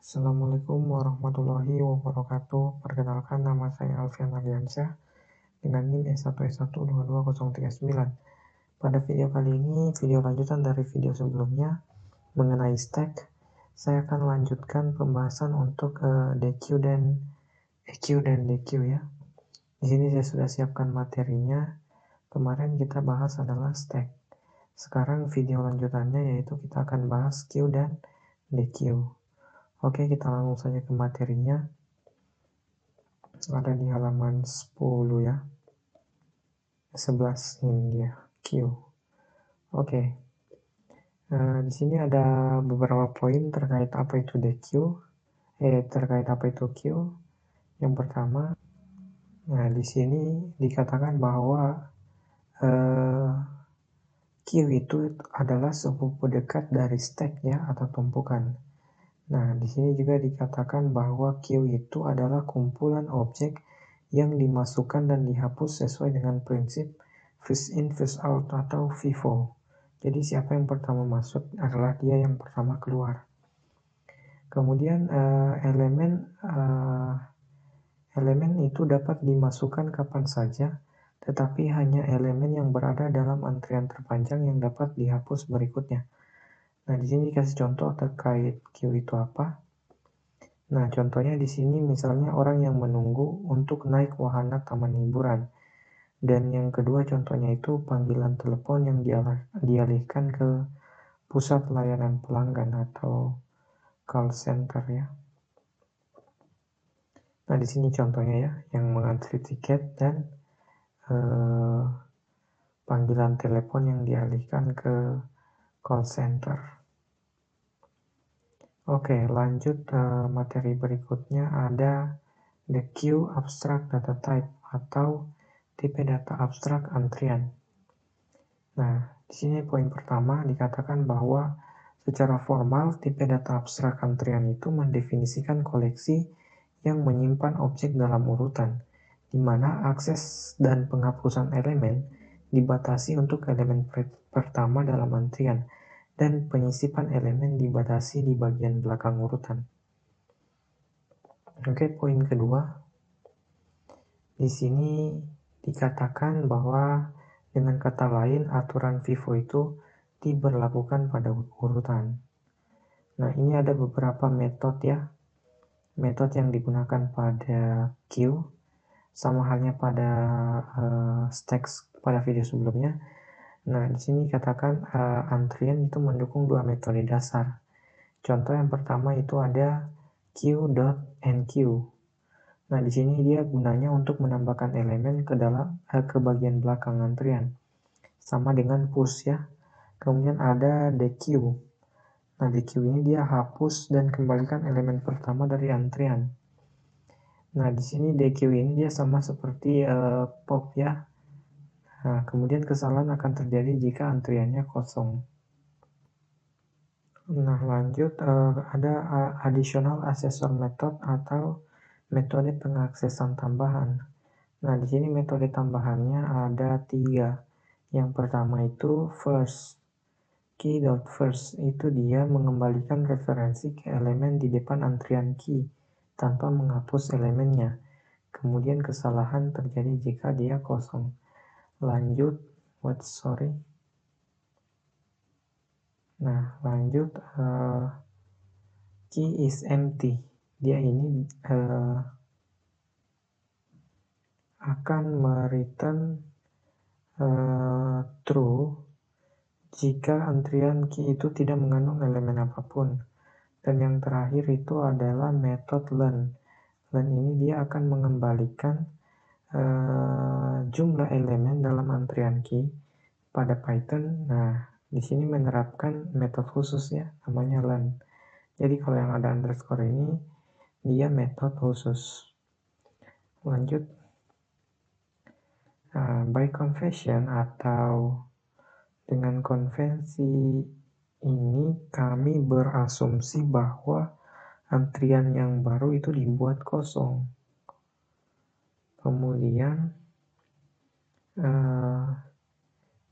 Assalamualaikum warahmatullahi wabarakatuh. Perkenalkan, nama saya Alfian Ardiansyah dengan NIM S1S1220039. Pada video kali ini, video lanjutan dari video sebelumnya mengenai stack. Saya akan lanjutkan pembahasan untuk DQ dan EQ dan DQ ya. Di sini saya sudah siapkan materinya. Kemarin kita bahas adalah stack. Sekarang video lanjutannya yaitu kita akan bahas Q dan DQ. Oke, kita langsung saja ke materinya. Ada di halaman 10 ya. 11 ini dia, Q. Oke. Di sini ada beberapa poin terkait apa itu DQ, terkait apa itu Q. Yang pertama, nah di sini dikatakan bahwa Q itu adalah sepupu dekat dari stack ya atau tumpukan. Nah, di sini juga dikatakan bahwa Q itu adalah kumpulan objek yang dimasukkan dan dihapus sesuai dengan prinsip first in first out atau FIFO. Jadi siapa yang pertama masuk adalah dia yang pertama keluar. Kemudian elemen itu dapat dimasukkan kapan saja, tetapi hanya elemen yang berada dalam antrian terpanjang yang dapat dihapus berikutnya. Nah, di sini dikasih contoh terkait Q itu apa. Nah, contohnya di sini misalnya orang yang menunggu untuk naik wahana taman hiburan. Dan yang kedua contohnya itu panggilan telepon yang dialihkan ke pusat layanan pelanggan atau call center ya. Nah, di sini contohnya ya, yang mengantri tiket dan panggilan telepon yang dialihkan ke call center. Oke, lanjut materi berikutnya ada the Q abstract data type atau tipe data abstrak antrian. Nah, di sini poin pertama dikatakan bahwa secara formal tipe data abstrak antrian itu mendefinisikan koleksi yang menyimpan objek dalam urutan, di mana akses dan penghapusan elemen dibatasi untuk elemen pertama dalam antrian, dan penyisipan elemen dibatasi di bagian belakang urutan. Oke, poin kedua. Di sini dikatakan bahwa dengan kata lain aturan FIFO itu diberlakukan pada urutan. Nah, ini ada beberapa metode ya. Metode yang digunakan pada Q sama halnya pada stack pada video sebelumnya. Nah, di sini katakan antrian itu mendukung dua metode dasar. Contoh yang pertama itu ada Q.NQ. Nah, di sini dia gunanya untuk menambahkan elemen ke bagian belakang antrian. Sama dengan push ya. Kemudian ada DQ. Nah, DQ ini dia hapus dan kembalikan elemen pertama dari antrian. Nah, di sini DQ ini dia sama seperti pop ya. Nah, kemudian kesalahan akan terjadi jika antriannya kosong. Nah, lanjut ada additional accessor method atau metode pengaksesan tambahan. Nah, di sini metode tambahannya ada 3. Yang pertama itu first. Key.first itu dia mengembalikan referensi ke elemen di depan antrian key tanpa menghapus elemennya. Kemudian kesalahan terjadi jika dia kosong. Lanjut, Nah, lanjut key is empty. Dia ini akan mereturn true jika antrian key itu tidak mengandung elemen apapun. Dan yang terakhir itu adalah method learn. Learn ini dia akan mengembalikan jumlah elemen dalam antrian key pada Python. Nah, di sini menerapkan metode khusus ya, namanya learn. Jadi kalau yang ada underscore ini dia metode khusus. Lanjut, by convention atau dengan konvensi ini kami berasumsi bahwa antrian yang baru itu dibuat kosong. Kemudian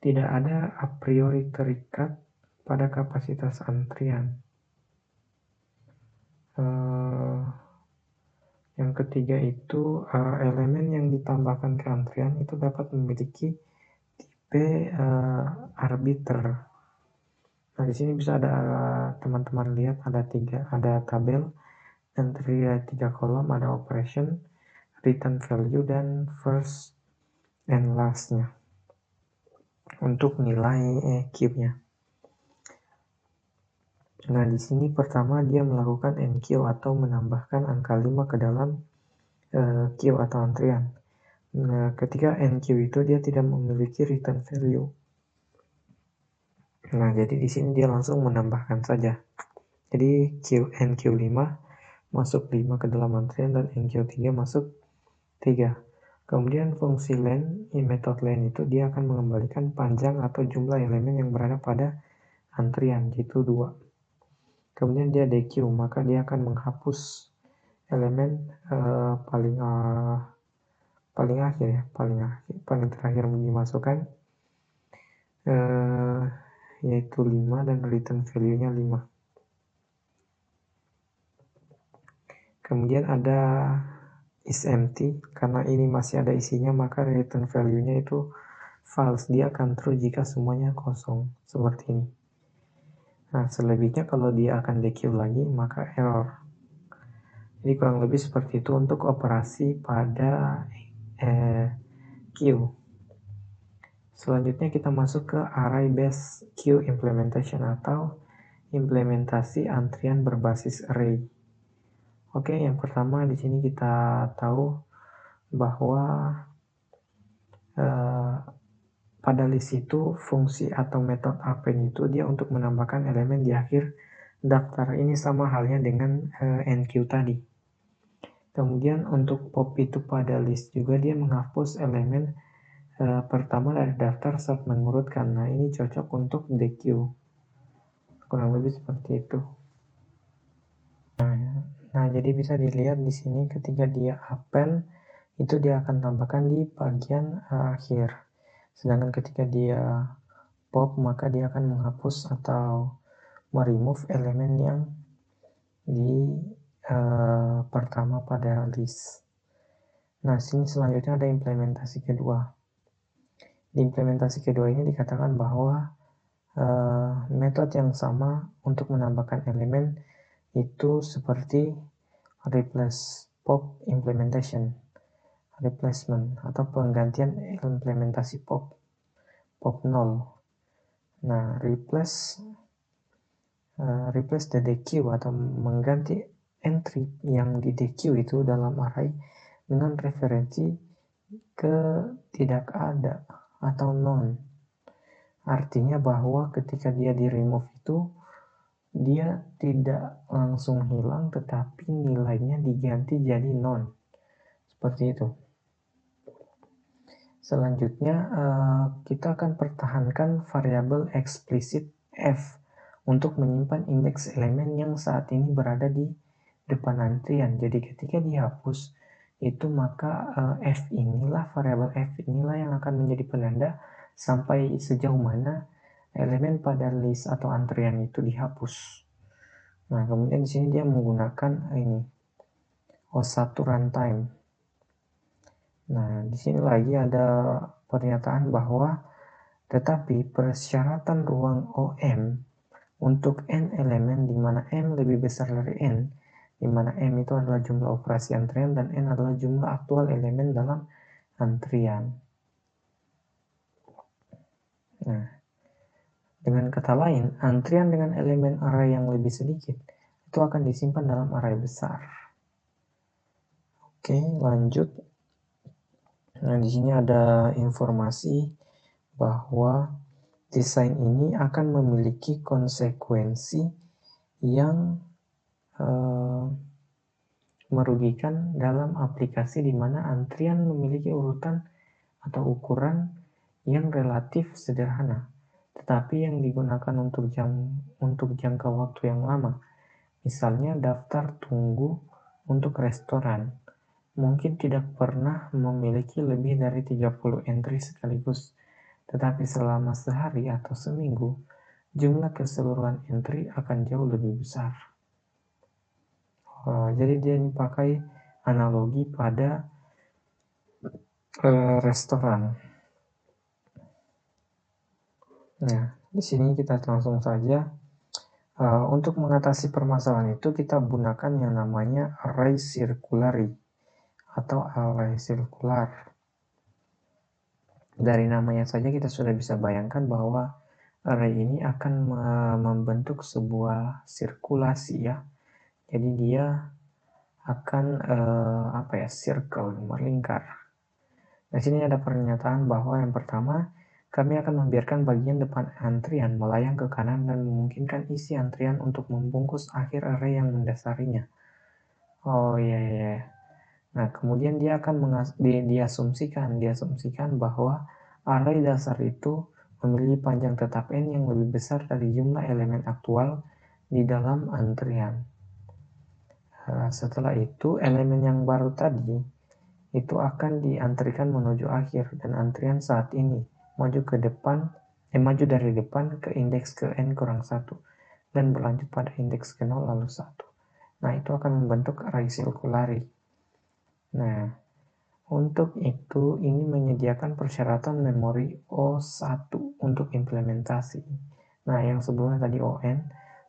tidak ada a priori terikat pada kapasitas antrian. Yang ketiga itu elemen yang ditambahkan ke antrian itu dapat memiliki tipe arbiter. Nah, di sini bisa ada teman-teman lihat ada tabel dan terdiri dari 3 kolom, ada operation, return value, dan first and last-nya untuk nilai Q-nya. Nah, di sini pertama dia melakukan NQ atau menambahkan angka 5 ke dalam Q atau antrian. Nah, ketika NQ itu dia tidak memiliki return value. Nah, jadi di sini dia langsung menambahkan saja. Jadi NQ5 masuk 5 ke dalam antrian dan NQ3 masuk 3. Kemudian fungsi len, method len itu dia akan mengembalikan panjang atau jumlah elemen yang berada pada antrian, yaitu 2. Kemudian dia DQ, maka dia akan menghapus elemen paling akhir ya, paling terakhir dimasukkan, yaitu 5 dan return value-nya 5. Kemudian ada is empty, karena ini masih ada isinya maka return value-nya itu false, dia akan true jika semuanya kosong, seperti ini. Nah, selebihnya kalau dia akan DQ lagi maka error. Jadi kurang lebih seperti itu untuk operasi pada Q. Selanjutnya kita masuk ke array based Q implementation atau implementasi antrian berbasis array. Oke, yang pertama di sini kita tahu bahwa pada list itu fungsi atau metode append itu dia untuk menambahkan elemen di akhir daftar. Ini sama halnya dengan NQ tadi. Kemudian untuk pop itu pada list juga dia menghapus elemen pertama dari daftar saat mengurutkan. Nah, ini cocok untuk DQ. Kurang lebih seperti itu. Nah, jadi bisa dilihat di sini ketika dia append itu dia akan tambahkan di bagian akhir. Sedangkan ketika dia pop maka dia akan menghapus atau meremove elemen yang di pertama pada list. Nah, sini selanjutnya ada implementasi kedua. Di implementasi kedua ini dikatakan bahwa metode yang sama untuk menambahkan elemen itu seperti replace pop implementation, replacement atau penggantian implementasi pop 0. Nah, replace the DQ atau mengganti entry yang di DQ itu dalam array dengan referensi ke tidak ada atau non. Artinya bahwa ketika dia di remove itu dia tidak langsung hilang tetapi nilainya diganti jadi non. Seperti itu. Selanjutnya kita akan pertahankan variabel eksplisit f untuk menyimpan indeks elemen yang saat ini berada di depan antrian. Jadi ketika dihapus itu maka variabel f inilah yang akan menjadi penanda sampai sejauh mana elemen pada list atau antrian itu dihapus. Nah, kemudian di sini dia menggunakan ini O1 runtime. Nah, di sini lagi ada pernyataan bahwa tetapi persyaratan ruang OM untuk n elemen di mana m lebih besar dari n, di mana m itu adalah jumlah operasi antrian dan n adalah jumlah aktual elemen dalam antrian. Nah, dengan kata lain, antrian dengan elemen array yang lebih sedikit itu akan disimpan dalam array besar. Oke, lanjut. Nah, di sini ada informasi bahwa desain ini akan memiliki konsekuensi yang merugikan dalam aplikasi di mana antrian memiliki urutan atau ukuran yang relatif sederhana, tetapi yang digunakan untuk jangka waktu yang lama. Misalnya daftar tunggu untuk restoran mungkin tidak pernah memiliki lebih dari 30 entry sekaligus, tetapi selama sehari atau seminggu, jumlah keseluruhan entry akan jauh lebih besar. Jadi dia dipakai analogi pada restoran. Nah, di sini kita langsung saja untuk mengatasi permasalahan itu kita gunakan yang namanya array circulari atau array sirkular. Dari namanya saja kita sudah bisa bayangkan bahwa array ini akan membentuk sebuah sirkulasi ya. Jadi dia akan circle, melingkar. Di sini ada pernyataan bahwa yang pertama, kami akan membiarkan bagian depan antrian melayang ke kanan dan memungkinkan isi antrian untuk membungkus akhir array yang mendasarinya. Oh iya. Nah, kemudian dia akan diasumsikan bahwa array dasar itu memiliki panjang tetap n yang lebih besar dari jumlah elemen aktual di dalam antrian. Setelah itu, elemen yang baru tadi itu akan diantrikan menuju akhir dan antrian saat ini maju dari depan ke indeks ke n kurang 1 dan berlanjut pada indeks ke 0 lalu 1. Nah, itu akan membentuk array sirkulari. Nah, untuk itu ini menyediakan persyaratan memori O1 untuk implementasi. Nah, yang sebelumnya tadi ON,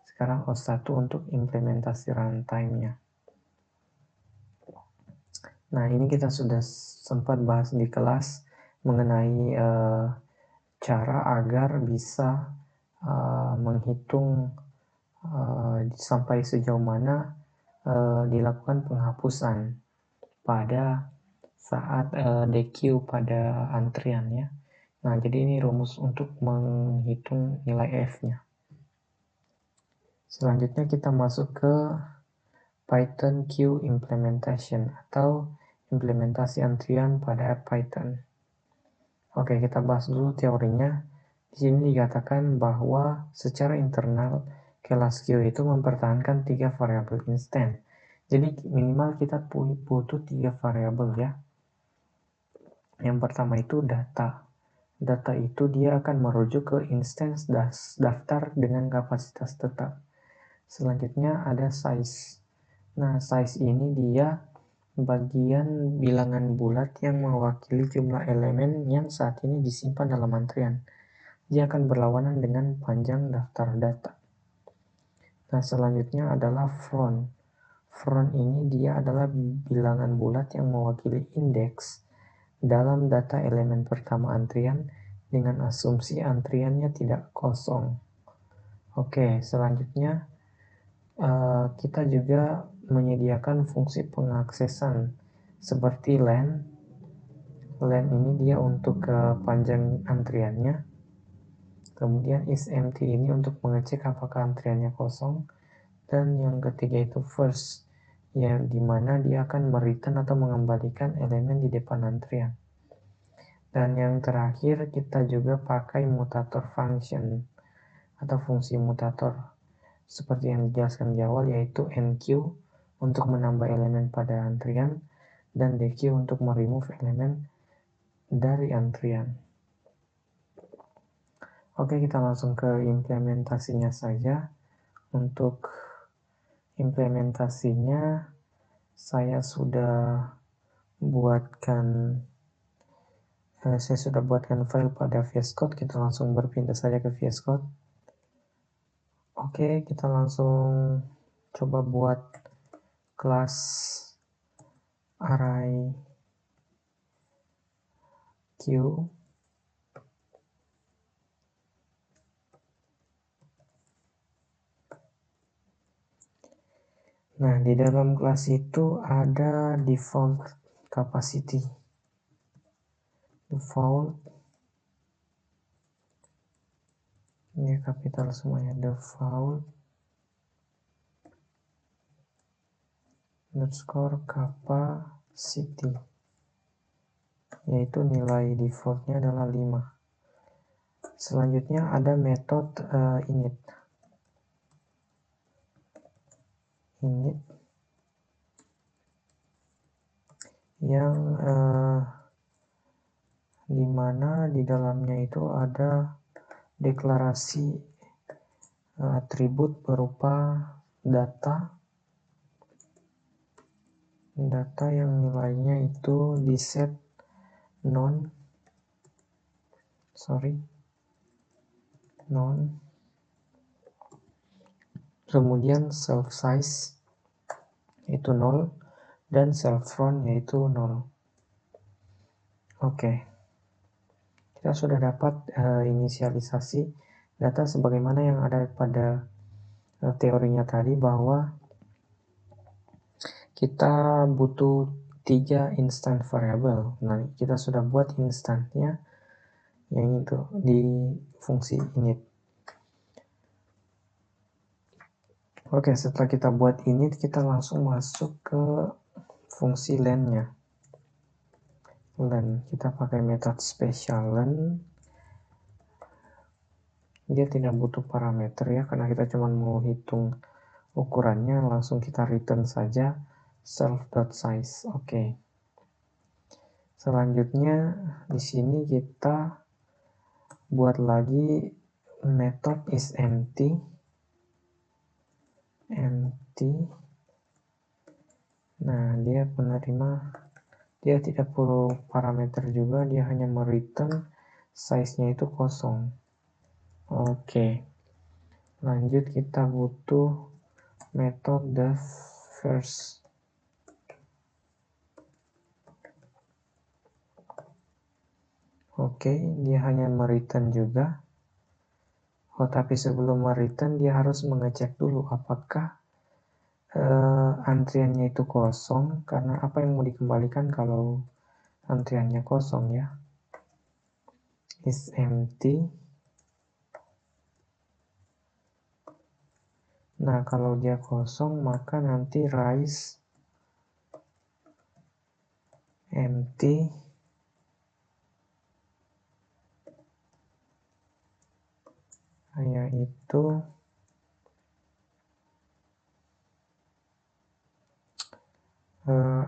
sekarang O1 untuk implementasi runtime-nya. Nah, ini kita sudah sempat bahas di kelas mengenai cara agar bisa menghitung sampai sejauh mana dilakukan penghapusan pada saat DQ pada antrian ya. Nah, jadi ini rumus untuk menghitung nilai F-nya. Selanjutnya kita masuk ke Python queue implementation atau implementasi antrian pada Python. Oke, kita bahas dulu teorinya. Di sini dikatakan bahwa secara internal kelas queue itu mempertahankan 3 variabel instan. Jadi minimal kita butuh 3 variabel ya. Yang pertama itu data. Data itu dia akan merujuk ke instance daftar dengan kapasitas tetap. Selanjutnya ada size. Nah, size ini dia bagian bilangan bulat yang mewakili jumlah elemen yang saat ini disimpan dalam antrian. Dia akan berlawanan dengan panjang daftar data. Nah, selanjutnya adalah front. Front ini dia adalah bilangan bulat yang mewakili indeks dalam data elemen pertama antrian dengan asumsi antriannya tidak kosong. Oke, selanjutnya kita juga menyediakan fungsi pengaksesan seperti len. Len ini dia untuk panjang antriannya. Kemudian isEmpty ini untuk mengecek apakah antriannya kosong. Dan yang ketiga itu first, yang dimana dia akan mereturn atau mengembalikan elemen di depan antrian. Dan yang terakhir kita juga pakai mutator function atau fungsi mutator seperti yang dijelaskan di awal, yaitu enqueue untuk menambah elemen pada antrian dan dequeue untuk meremove elemen dari antrian. Oke, kita langsung ke implementasinya saja. Untuk implementasinya saya sudah buatkan file pada VS Code. Kita langsung berpindah saja ke VS Code. Oke, kita langsung coba buat kelas array queue. Nah, di dalam kelas itu ada default capacity. Default ini kapital semuanya, default underscore capacity, yaitu nilai defaultnya adalah 5. Selanjutnya ada metode init yang dimana di dalamnya itu ada deklarasi atribut berupa data data yang nilainya itu di set non, kemudian self size itu 0 dan self front yaitu 0. Oke, kita sudah dapat inisialisasi data sebagaimana yang ada pada teorinya tadi, bahwa kita butuh 3 instant variable. Nah, kita sudah buat instantnya yang itu di fungsi init. Oke, setelah kita buat init, kita langsung masuk ke fungsi len-nya. Len, kita pakai metode special len. Dia tidak butuh parameter ya, karena kita cuma mau hitung ukurannya, langsung kita return saja self.size. Oke. Selanjutnya di sini kita buat lagi method isEmpty. Nah, dia penerima, dia tidak perlu parameter juga, dia hanya mereturn size-nya itu kosong. Oke. Lanjut kita butuh method the first. Oke, dia hanya mereturn juga. Oh, tapi sebelum mereturn dia harus mengecek dulu apakah antriannya itu kosong, karena apa yang mau dikembalikan kalau antriannya kosong ya. isEmpty. Nah, kalau dia kosong maka nanti rise empty yaitu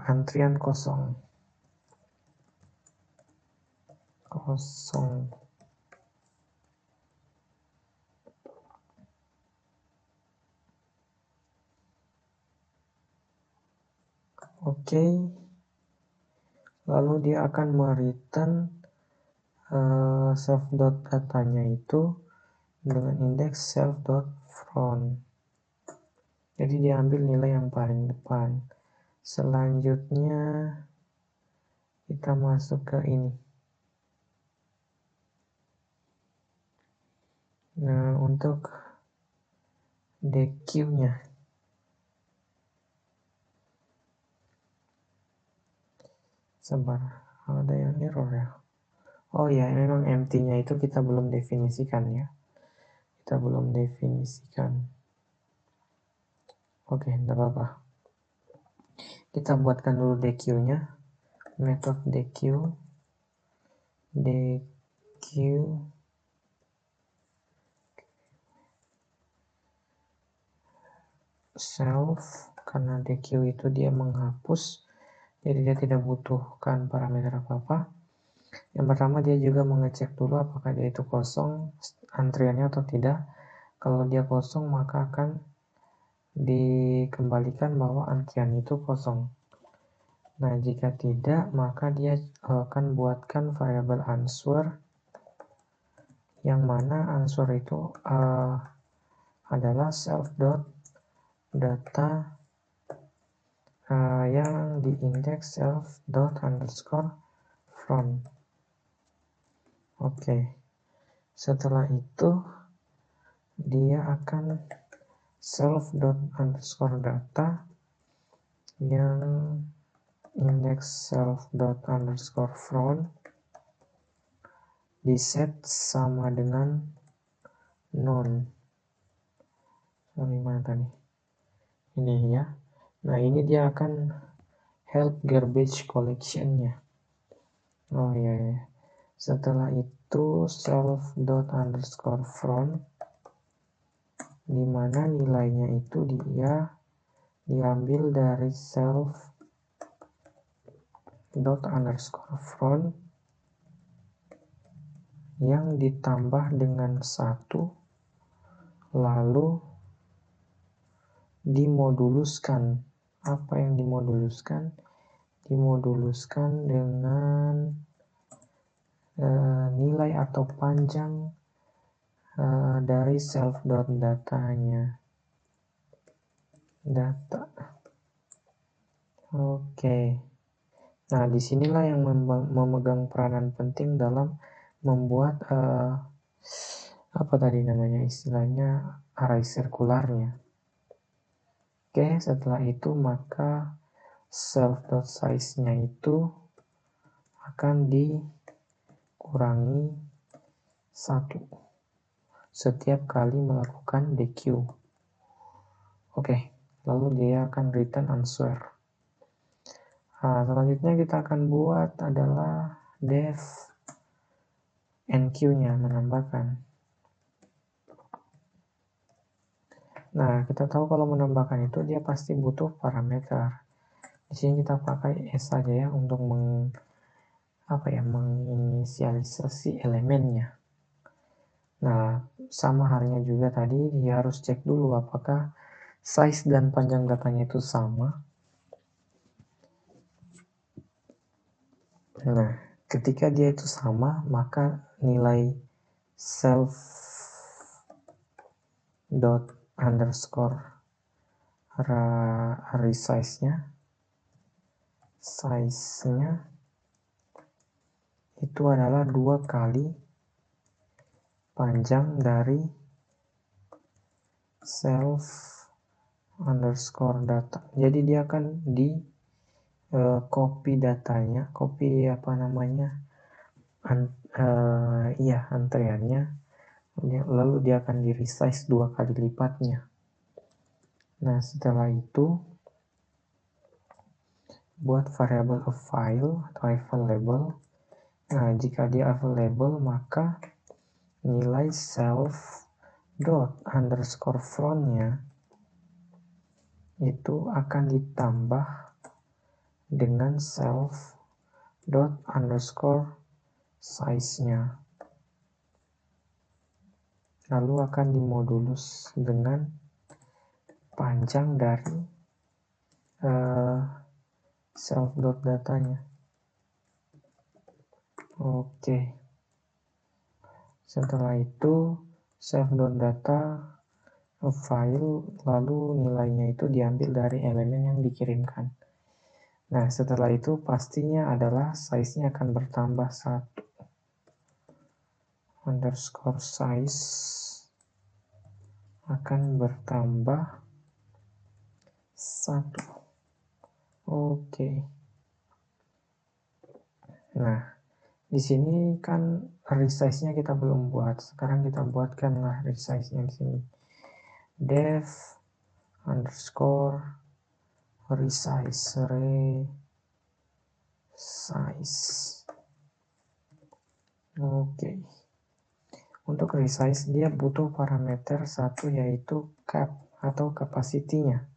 antrian kosong. Oke. Lalu dia akan mereturn self.datanya itu dengan indeks self.front. Jadi dia ambil nilai yang paling depan. Selanjutnya kita masuk ke ini. Nah, untuk DQ-nya. Sabar, ada yang error ya. Oh ya, memang empty-nya itu kita belum definisikan ya. Kita belum definisikan. Oke, tidak apa-apa. Kita buatkan dulu DQ-nya. Metode DQ self, karena DQ itu dia menghapus, jadi dia tidak butuhkan parameter apa-apa. Yang pertama dia juga mengecek dulu apakah dia itu kosong antriannya atau tidak. Kalau dia kosong maka akan dikembalikan bahwa antrian itu kosong. Nah, jika tidak maka dia akan buatkan variabel answer, yang mana answer itu adalah self.data yang diindeks self._front. Oke. Setelah itu dia akan self._data yang indeks self._front diset sama dengan non. Sorry, mana tadi? Ini ya. Nah, ini dia akan help garbage collection-nya. Oh ya. Setelah itu self._front, di mana nilainya itu dia diambil dari self._front yang ditambah dengan 1 lalu dimoduluskan Apa yang dimoduluskan? Dimoduluskan dengan nilai atau panjang dari self.datanya. Data. Oke. Nah, disinilah yang memegang peranan penting dalam membuat apa tadi namanya istilahnya array sirkularnya. Oke, setelah itu maka self.size-nya itu akan dikurangi 1 setiap kali melakukan dequeue. Oke, lalu dia akan return answer. Nah, selanjutnya kita akan buat adalah def enqueue-nya, menambahkan. Nah, kita tahu kalau menambahkan itu dia pasti butuh parameter. Di sini kita pakai S saja ya untuk menginisialisasi elemennya. Nah, sama halnya juga tadi dia harus cek dulu apakah size dan panjang datanya itu sama. Nah, ketika dia itu sama, maka nilai self dot underscore resize-nya itu adalah 2 kali panjang dari self underscore data. Jadi dia akan di copy datanya, copy antriannya, lalu dia akan di resize 2 kali lipatnya. Nah, setelah itu buat variabel avail atau available. Nah, jika dia available maka nilai self dot underscore frontnya itu akan ditambah dengan self dot underscore size-nya, lalu akan dimodulus dengan panjang dari self dot datanya. Oke, setelah itu self dot data file, lalu nilainya itu diambil dari elemen yang dikirimkan. Nah, setelah itu pastinya adalah size-nya akan bertambah 1 underscore size akan bertambah 1. Oke. Nah, di sini kan resize-nya kita belum buat. Sekarang kita buatkanlah resize-nya di sini. Def underscore resize. Oke. Untuk resize dia butuh parameter satu yaitu cap atau capacity-nya.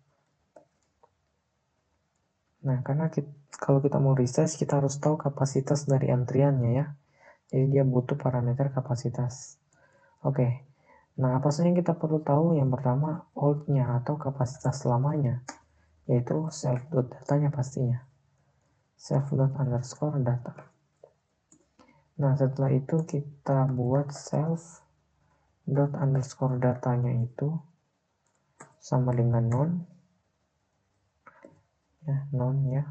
Nah, karena kalau kita mau resize kita harus tahu kapasitas dari antriannya ya. Jadi dia butuh parameter kapasitas. Oke. Nah, apa saja yang kita perlu tahu? Yang pertama, old-nya atau kapasitas lamanya, yaitu self.datanya pastinya. Self.underscore data. Nah, setelah itu kita buat self.underscore datanya itu sama dengan non. Ya, non ya.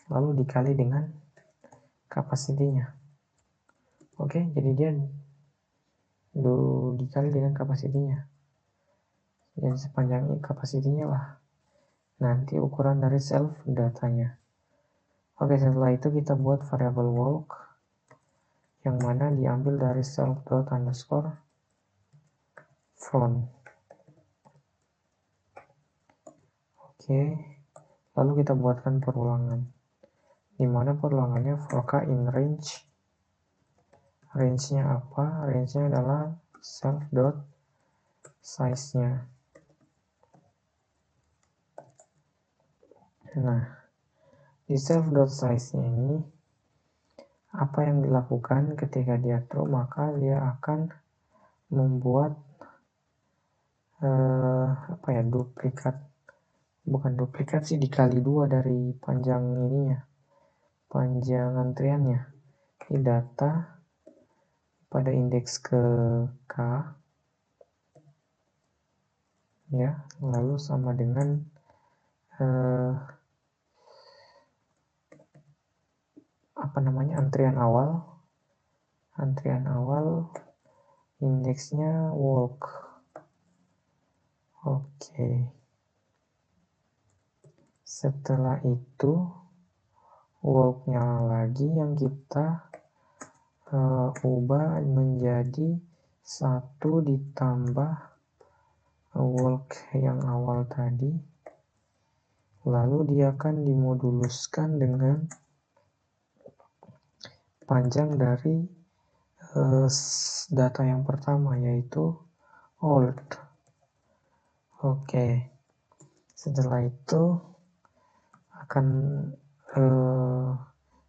Lalu dikali dengan kapasitinya. Oke, jadi dia dikali dengan kapasitinya. Jadi sepanjang kapasitinya lah nanti ukuran dari self datanya. Oke, setelah itu kita buat variabel walk yang mana diambil dari self dot underscore front. Oke, lalu kita buatkan perulangan, dimana perulangannya for k in range. Range-nya apa? Range-nya adalah self dot size-nya. Nah, di self dot size-nya ini apa yang dilakukan ketika dia true, maka dia akan membuat apa ya, bukan duplikat sih, dikali 2 dari panjang ininya, panjang antriannya. Ini data pada indeks ke K ya, lalu sama dengan antrian awal indeksnya walk. Oke. Setelah itu walk-nya lagi yang kita ubah menjadi 1 ditambah walk yang awal tadi, lalu dia akan dimoduluskan dengan panjang dari data yang pertama, yaitu old. Oke, setelah itu akan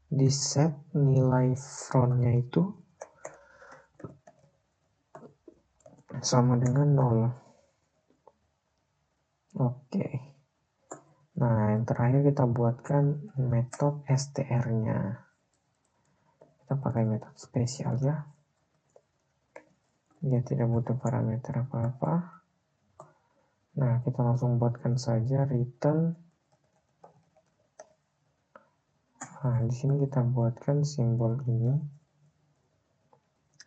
di set nilai frontnya itu sama dengan 0. Oke, nah yang terakhir kita buatkan metode str-nya. Kita pakai metode spesial ya, dia tidak butuh parameter apa-apa. Nah, kita langsung buatkan saja return. Nah, di sini kita buatkan simbol ini,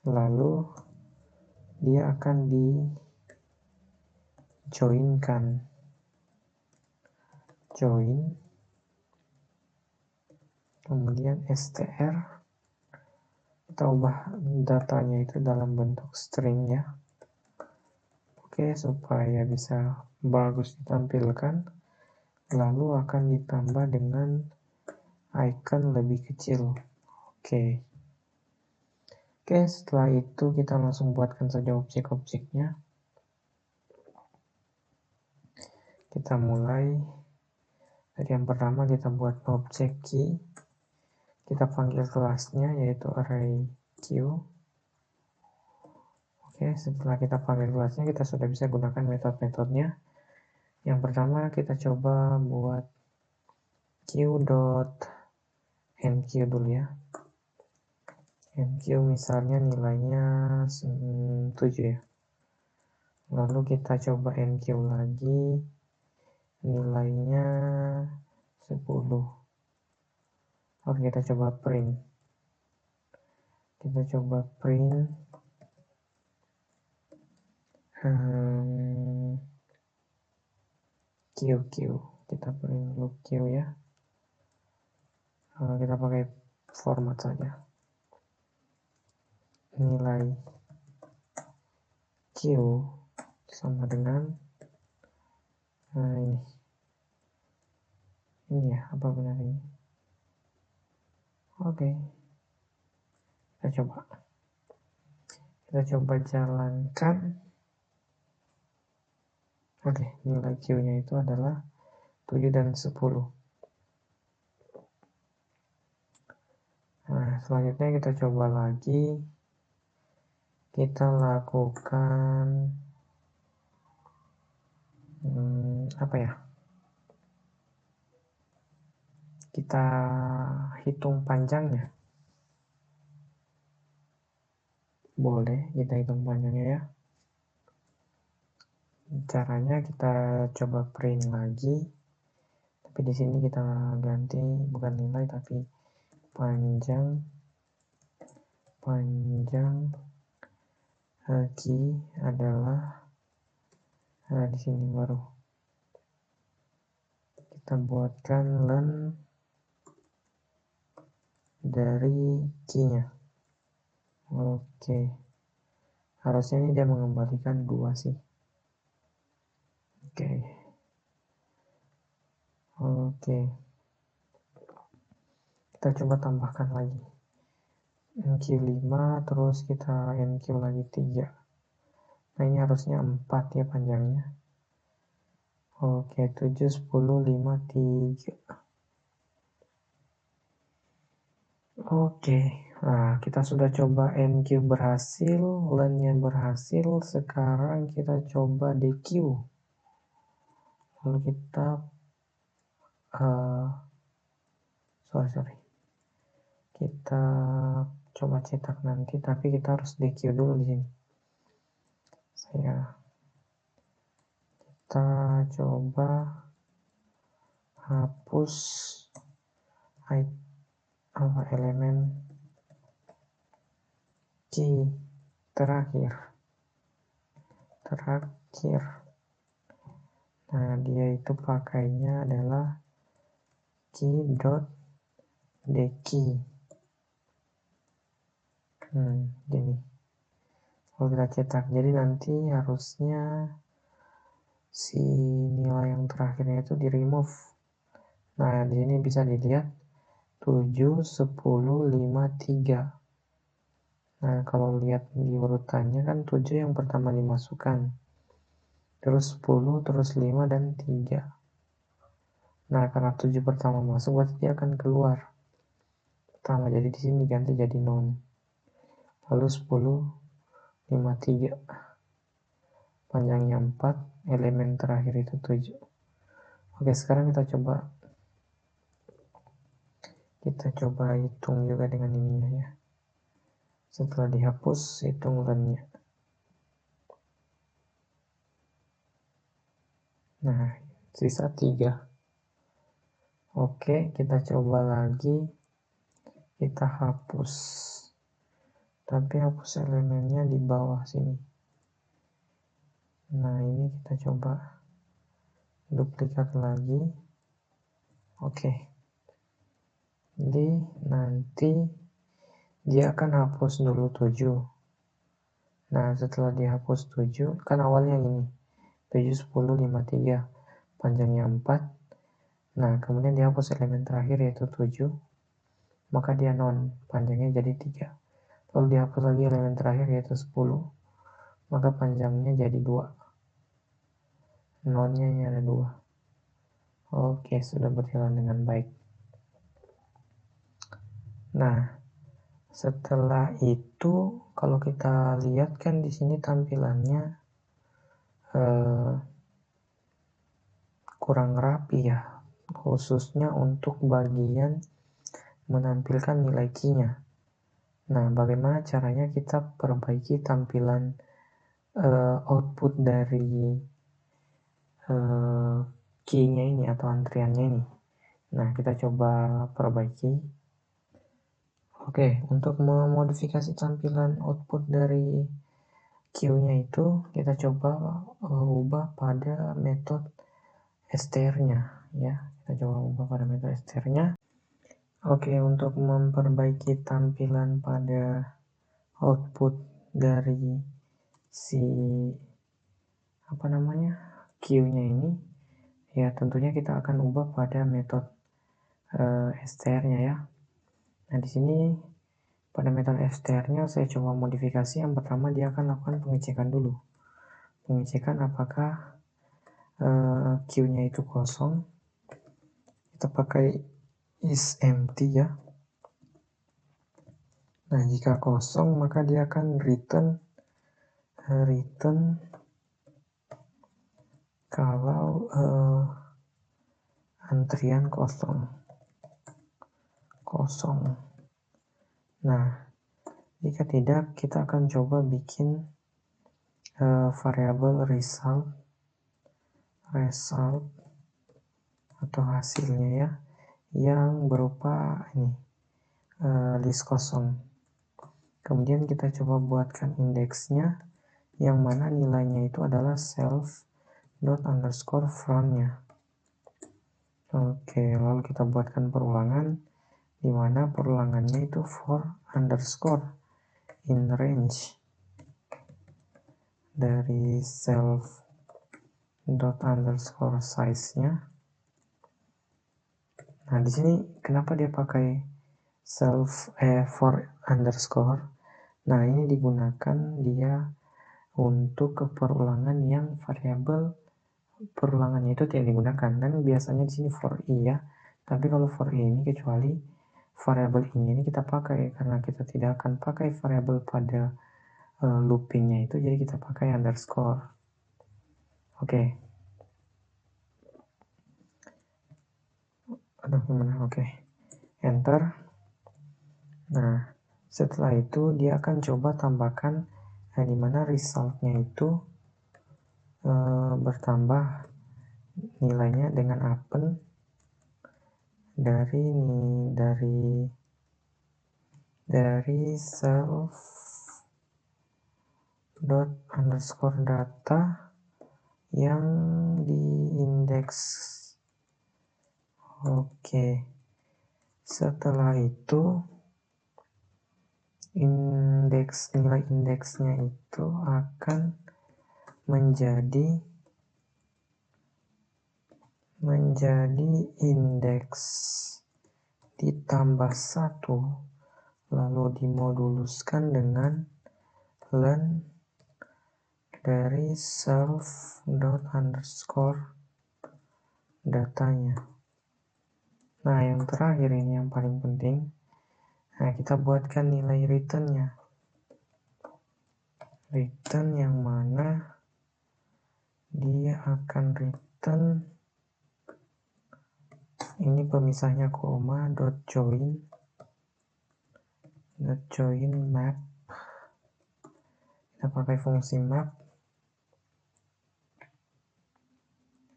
lalu dia akan di join, kemudian str, kita ubah datanya itu dalam bentuk string ya. Oke, supaya bisa bagus ditampilkan, lalu akan ditambah dengan icon lebih kecil. Oke, setelah itu kita langsung buatkan saja objek-objeknya. Kita mulai dari yang pertama, kita buat objek key. Kita panggil kelasnya yaitu array q. Oke, setelah kita panggil kelasnya, kita sudah bisa gunakan metode-metodenya. Yang pertama kita coba buat q.enq dulu ya. Enq misalnya nilainya 7 ya. Lalu kita coba enq lagi, nilainya 10. Oke, kita coba print. QQ, kita print dulu Q ya. Kita pakai format saja, nilai Q sama dengan ini ya, apa benar ini? Oke, kita coba jalankan. Oke, nilai Q nya itu adalah 7 dan 10. Nah, selanjutnya kita coba lagi, kita lakukan kita hitung panjangnya. Boleh kita hitung panjangnya ya. Caranya kita coba print lagi, tapi di sini kita ganti bukan nilai tapi panjang key adalah di sini baru kita buatkan len dari key-nya. Oke, harusnya ini dia mengembalikan 2 sih. Oke, kita coba tambahkan lagi NQ5, terus kita NQ lagi 3. Nah, ini harusnya 4 ya panjangnya. Oke, 7, 10, 5, 3. Oke, Nah, kita sudah coba NQ berhasil, len-nya berhasil, sekarang kita coba DQ. Lalu kita sorry, kita coba cetak nanti, tapi kita harus DQ dulu di sini. Kita coba hapus elemen key terakhir. Nah, dia itu pakainya adalah key.dkey. Gini. Kalau kita cetak, jadi nanti harusnya si nilai yang terakhirnya itu di remove. Nah, di sini bisa dilihat 7, 10, 5, 3. Nah, kalau lihat di urutannya kan 7 yang pertama dimasukkan, terus 10, terus 5, dan 3. Nah, karena 7 pertama masuk, berarti dia akan keluar pertama, jadi di sini ganti jadi non. Lalu 10, 5, 3. Panjangnya 4, elemen terakhir itu 7. Oke, sekarang kita coba hitung juga dengan ininya ya. Setelah dihapus, hitung len-nya. Nah, sisa 3. Oke, kita coba lagi. Kita hapus. Tapi hapus elemennya di bawah sini. Nah, ini kita coba duplikat lagi. Oke. Jadi, nanti dia akan hapus dulu 7. Nah, setelah dihapus 7, kan awalnya ini 7, 10, 5, 3, panjangnya 4. Nah, kemudian dihapus elemen terakhir yaitu 7, maka dia non, panjangnya jadi 3. Lalu dihapus lagi elemen terakhir yaitu 10, maka panjangnya jadi 2. Nonnya ini ada 2. Oke, sudah berjalan dengan baik. Nah, setelah itu kalau kita lihat kan di sini tampilannya kurang rapi ya, khususnya untuk bagian menampilkan nilai key-nya. Nah, bagaimana caranya kita perbaiki tampilan output dari key-nya ini atau antriannya ini? Nah, kita coba perbaiki. Oke, untuk memodifikasi tampilan output dari queue-nya itu, kita coba ubah pada metode str-nya ya. Kita coba ubah pada metode str-nya. Oke, untuk memperbaiki tampilan pada output dari si queue-nya ini, ya tentunya kita akan ubah pada metode str-nya ya. Nah, di sini pada metode str-nya saya coba modifikasi. Yang pertama dia akan lakukan pengecekan dulu. Pengecekan apakah queue-nya itu kosong. Kita pakai is empty ya. Nah, jika kosong maka dia akan return kalau antrian kosong. Nah, jika tidak, kita akan coba bikin variabel result atau hasilnya ya, yang berupa ini list kosong. Kemudian kita coba buatkan indeksnya, yang mana nilainya itu adalah self._from-nya. Oke, lalu kita buatkan perulangan, di mana perulangannya itu for underscore in range dari self._size-nya. Nah, di sini kenapa dia pakai for underscore? Nah, ini digunakan dia untuk perulangan yang variabel perulangannya itu tidak digunakan. Dan biasanya di sini for i ya. Tapi kalau for i ini kecuali variabel ini kita pakai karena kita tidak akan pakai variabel pada loopingnya itu, jadi kita pakai underscore. Oke. Aduh, gimana? Oke. Enter. Nah, setelah itu dia akan coba tambahkan di mana resultnya itu bertambah nilainya dengan append dari self dot underscore data yang di indeks. Oke, setelah itu nilai indeksnya itu akan menjadi indeks ditambah 1 lalu dimoduluskan dengan len dari self dot underscore datanya. Nah, yang terakhir ini yang paling penting. Nah, kita buatkan nilai returnnya. Return yang mana dia akan return ini pemisahnya koma dot join map. Kita pakai fungsi map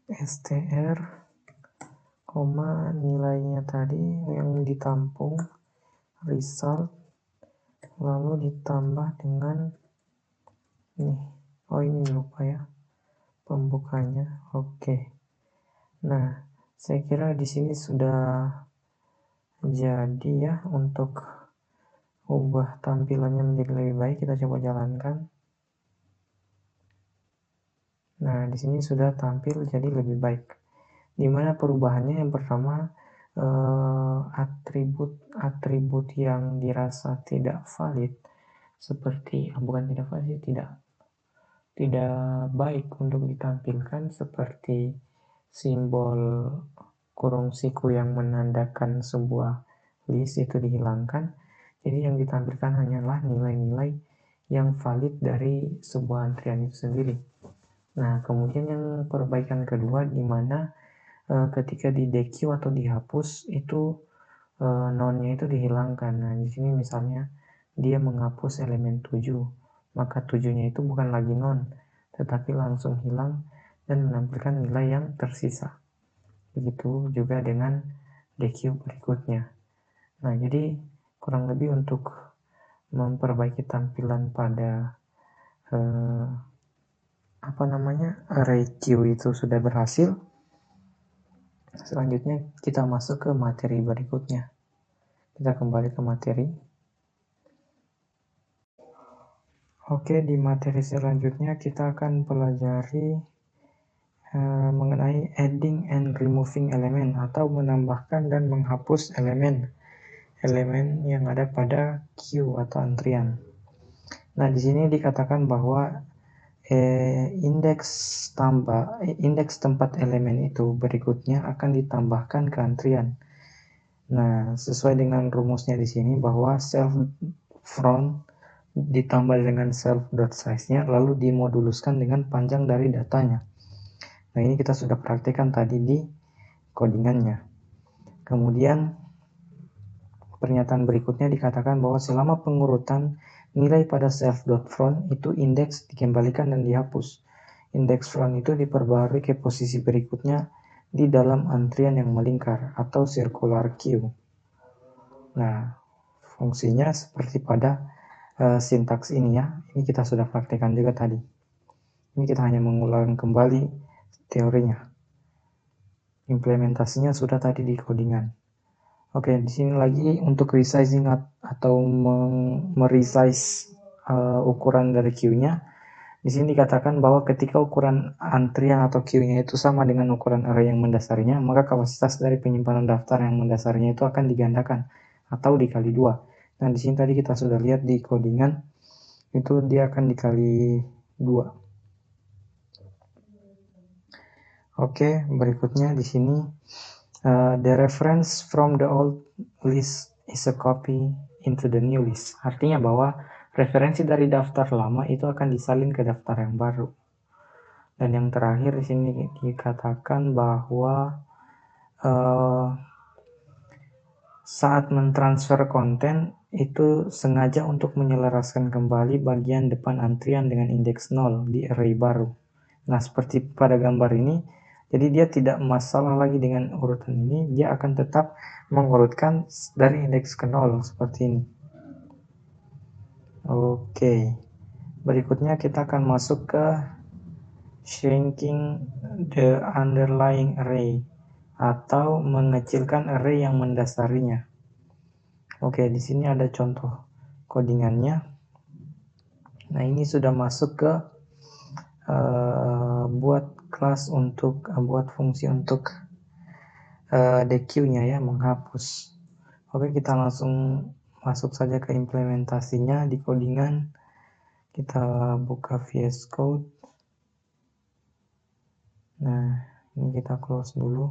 str koma nilainya tadi yang ditampung result lalu ditambah dengan ini lupa ya pembukanya. Oke. Nah, saya kira di sini sudah jadi ya untuk ubah tampilannya menjadi lebih baik. Kita coba jalankan. Nah, di sini sudah tampil jadi lebih baik. Dimana perubahannya yang pertama atribut yang dirasa tidak valid seperti bukan tidak valid, tidak baik untuk ditampilkan seperti simbol kurung siku yang menandakan sebuah list itu dihilangkan. Jadi yang ditampilkan hanyalah nilai-nilai yang valid dari sebuah antrian itu sendiri. Nah, kemudian yang perbaikan kedua di mana ketika di dequeue atau dihapus itu nonnya itu dihilangkan. Nah, di sini misalnya dia menghapus elemen 7, maka 7-nya itu bukan lagi non, tetapi langsung hilang dan menampilkan nilai yang tersisa. Begitu juga dengan dequeue berikutnya. Nah, jadi kurang lebih untuk memperbaiki tampilan pada array queue itu sudah berhasil. Selanjutnya kita masuk ke materi berikutnya. Kita kembali ke materi. Oke, di materi selanjutnya kita akan pelajari mengenai adding and removing elemen atau menambahkan dan menghapus elemen yang ada pada queue atau antrian. Nah, di sini dikatakan bahwa indeks tempat elemen itu berikutnya akan ditambahkan ke antrian. Nah, sesuai dengan rumusnya di sini bahwa self front ditambah dengan self.size-nya lalu dimoduluskan dengan panjang dari datanya. Nah, ini kita sudah praktikkan tadi di codingannya. Kemudian pernyataan berikutnya dikatakan bahwa selama pengurutan nilai pada self.front itu indeks dikembalikan dan dihapus. Indeks front itu diperbarui ke posisi berikutnya di dalam antrian yang melingkar atau circular queue. Nah, fungsinya seperti pada sintaks ini ya. Ini kita sudah praktikkan juga tadi. Ini kita hanya mengulang kembali teorinya. Implementasinya sudah tadi di codingan. Oke, di sini lagi untuk resizing atau meresize ukuran dari queue-nya. Di sini dikatakan bahwa ketika ukuran antrian atau queue-nya itu sama dengan ukuran array yang mendasarinya, maka kapasitas dari penyimpanan daftar yang mendasarinya itu akan digandakan atau dikali 2. Nah, di sini tadi kita sudah lihat di codingan itu dia akan dikali 2. Oke, berikutnya di sini the reference from the old list is a copy into the new list. Artinya bahwa referensi dari daftar lama itu akan disalin ke daftar yang baru. Dan yang terakhir di sini dikatakan bahwa saat mentransfer konten itu sengaja untuk menyelaraskan kembali bagian depan antrian dengan indeks 0 di array baru. Nah, seperti pada gambar ini, jadi dia tidak masalah lagi dengan urutan ini, dia akan tetap mengurutkan dari indeks ke 0 seperti ini. Oke, berikutnya kita akan masuk ke shrinking the underlying array atau mengecilkan array yang mendasarinya. Oke, di sini ada contoh codingannya. Nah, ini sudah masuk ke buat kelas untuk buat fungsi untuk dequeue-nya ya, menghapus. Oke, kita langsung masuk saja ke implementasinya di codingan. Kita buka VS Code. Nah, ini kita close dulu.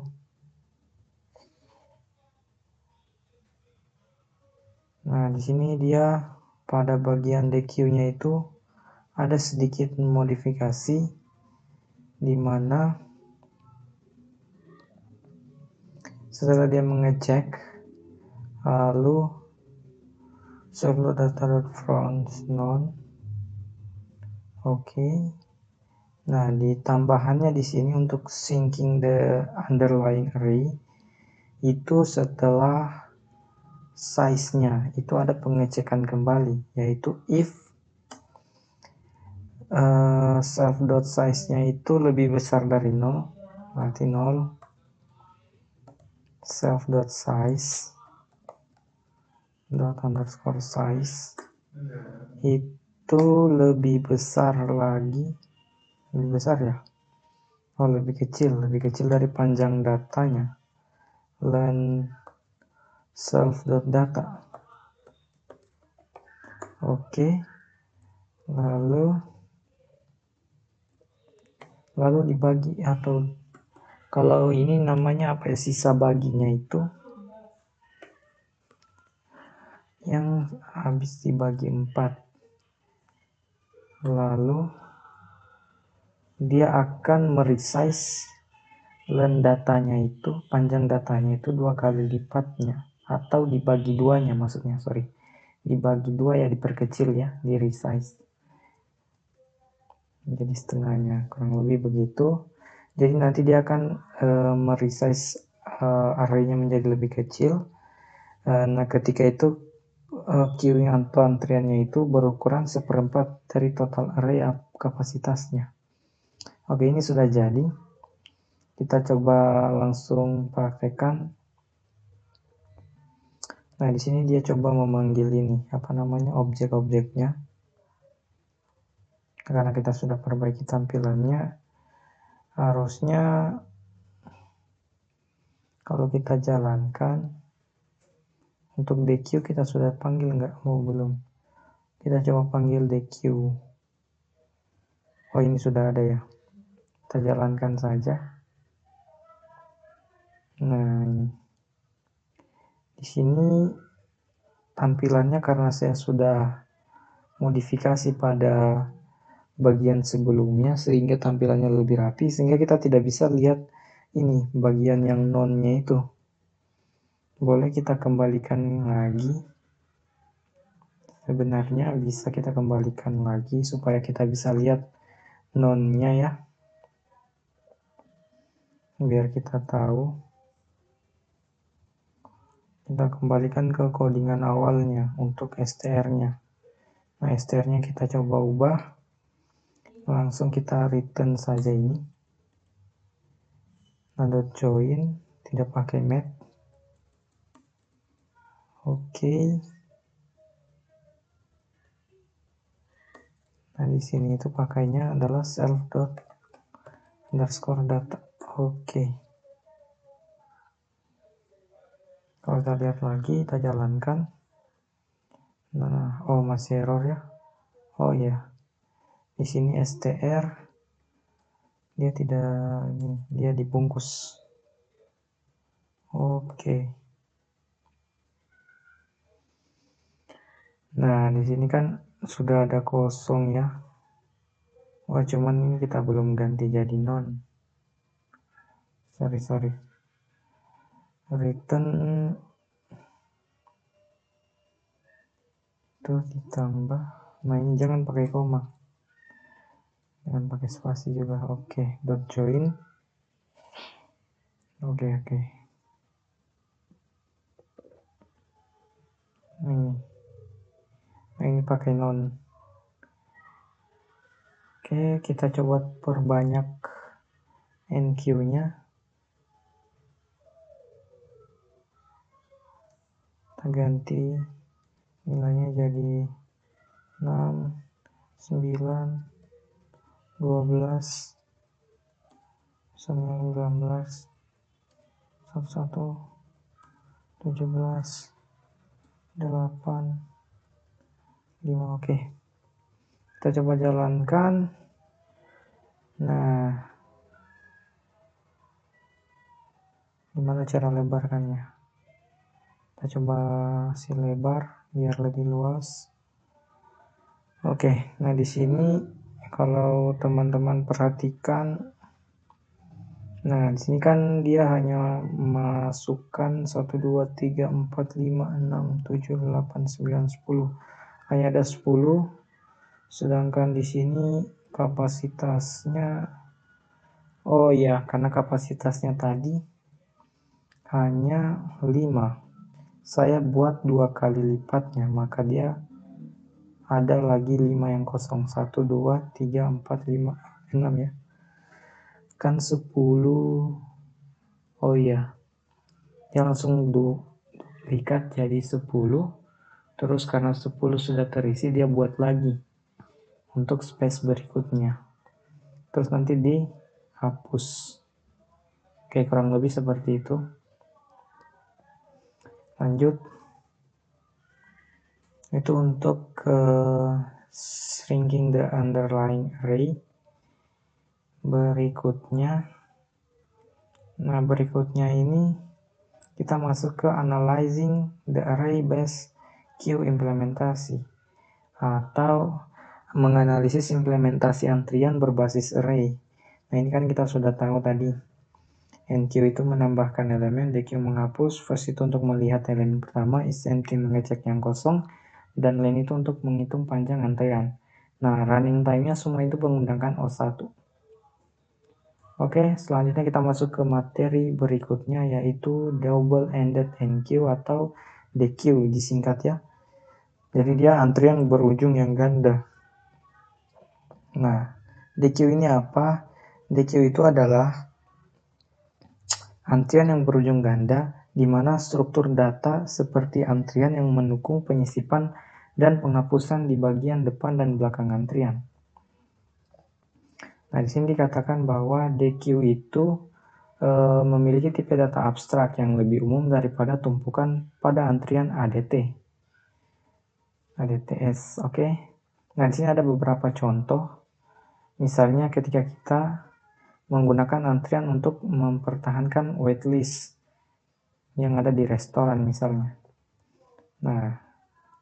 Nah, di sini dia pada bagian dequeue-nya itu ada sedikit modifikasi di mana setelah dia mengecek lalu serve data.front none. Oke. Nah, di tambahannya di sini untuk syncing the underlying array itu setelah size-nya itu ada pengecekan kembali, yaitu if self.size-nya itu lebih besar dari 0, berarti 0 self.size underscore size itu lebih besar lagi, lebih besar ya, lebih kecil dari panjang datanya, len self.data. Oke, lalu dibagi, atau kalau ini namanya apa ya, sisa baginya itu yang habis dibagi 4, lalu dia akan meresize len datanya itu, panjang datanya itu 2 kali lipatnya, atau dibagi 2-nya maksudnya, dibagi 2 ya, diperkecil ya, di resize jadi setengahnya, kurang lebih begitu. Jadi nanti dia akan meresize arraynya menjadi lebih kecil. Nah, ketika itu queuing atau antriannya itu berukuran 1/4 dari total array kapasitasnya. Oke, ini sudah jadi. Kita coba langsung praktekkan. Nah, di sini dia coba memanggil ini, objek-objeknya. Karena kita sudah perbaiki tampilannya, harusnya kalau kita jalankan, untuk dequeue kita sudah panggil nggak? Belum. Kita coba panggil dequeue. Oh, ini sudah ada ya. Kita jalankan saja. Nah, di sini tampilannya karena saya sudah modifikasi pada bagian sebelumnya sehingga tampilannya lebih rapi, sehingga kita tidak bisa lihat ini bagian yang non-nya itu. Boleh kita kembalikan lagi. Sebenarnya bisa kita kembalikan lagi supaya kita bisa lihat non-nya ya. Biar kita tahu. Kita kembalikan ke codingan awalnya untuk str-nya. Nah, str-nya kita coba ubah. Langsung kita return saja ini. Nah, .join tidak pakai map. Oke. Nah, di sini itu pakainya adalah self.underscore data. Oke. Kalau kita lihat lagi, kita jalankan. Nah, masih error ya. Oh ya. Di sini str dia tidak, dia dibungkus. Oke. Nah, di sini kan sudah ada kosong ya. Wah, cuman ini kita belum ganti jadi non. Sorry. Return itu ditambah. Nah, ini jangan pakai koma. Jangan pakai spasi juga. Oke, dot join. Oke. Ini pakai non. Oke, kita coba perbanyak NQ-nya. Kita ganti nilainya jadi 6, 9, 12, 19, 11, 17, 8, 5. Oke, kita coba jalankan. Nah, gimana cara lebarkannya? Kita coba si lebar biar lebih luas. Oke, nah di sini kalau teman-teman perhatikan, nah di sini kan dia hanya masukkan 1, 2, 3, 4, 5, 6, 7, 8, 9, 10. Hanya ada 10. Sedangkan di sini kapasitasnya, oh ya, karena kapasitasnya tadi hanya 5. Saya buat 2 kali lipatnya, maka dia ada lagi 5 yang kosong. 1, 2, 3, 4, 5, 6 ya. Kan 10. Oh iya, dia langsung duplikat jadi 10. Terus karena 10 sudah terisi, dia buat lagi untuk space berikutnya. Terus nanti dihapus. Oke, kurang lebih seperti itu. Lanjut. Itu untuk shrinking the underlying array. Berikutnya ini kita masuk ke analyzing the array based queue implementasi, atau menganalisis implementasi antrian berbasis array. Nah, ini kan kita sudah tahu tadi. NQ itu menambahkan elemen, DQ menghapus, first itu untuk melihat elemen pertama, isempty mengecek yang kosong, dan len itu untuk menghitung panjang antrian. Nah, running time-nya semua itu menggunakan O1. Oke, selanjutnya kita masuk ke materi berikutnya, yaitu double-ended NQ atau DQ disingkat ya. Jadi dia antrian berujung yang ganda. Nah, DQ ini apa? DQ itu adalah antrian yang berujung ganda, di mana struktur data seperti antrian yang mendukung penyisipan dan penghapusan di bagian depan dan belakang antrian. Nah, di sini dikatakan bahwa DQ itu memiliki tipe data abstrak yang lebih umum daripada tumpukan pada antrian ADTS. Oke. Nah, di sini ada beberapa contoh. Misalnya ketika kita menggunakan antrian untuk mempertahankan waitlist yang ada di restoran misalnya. Nah,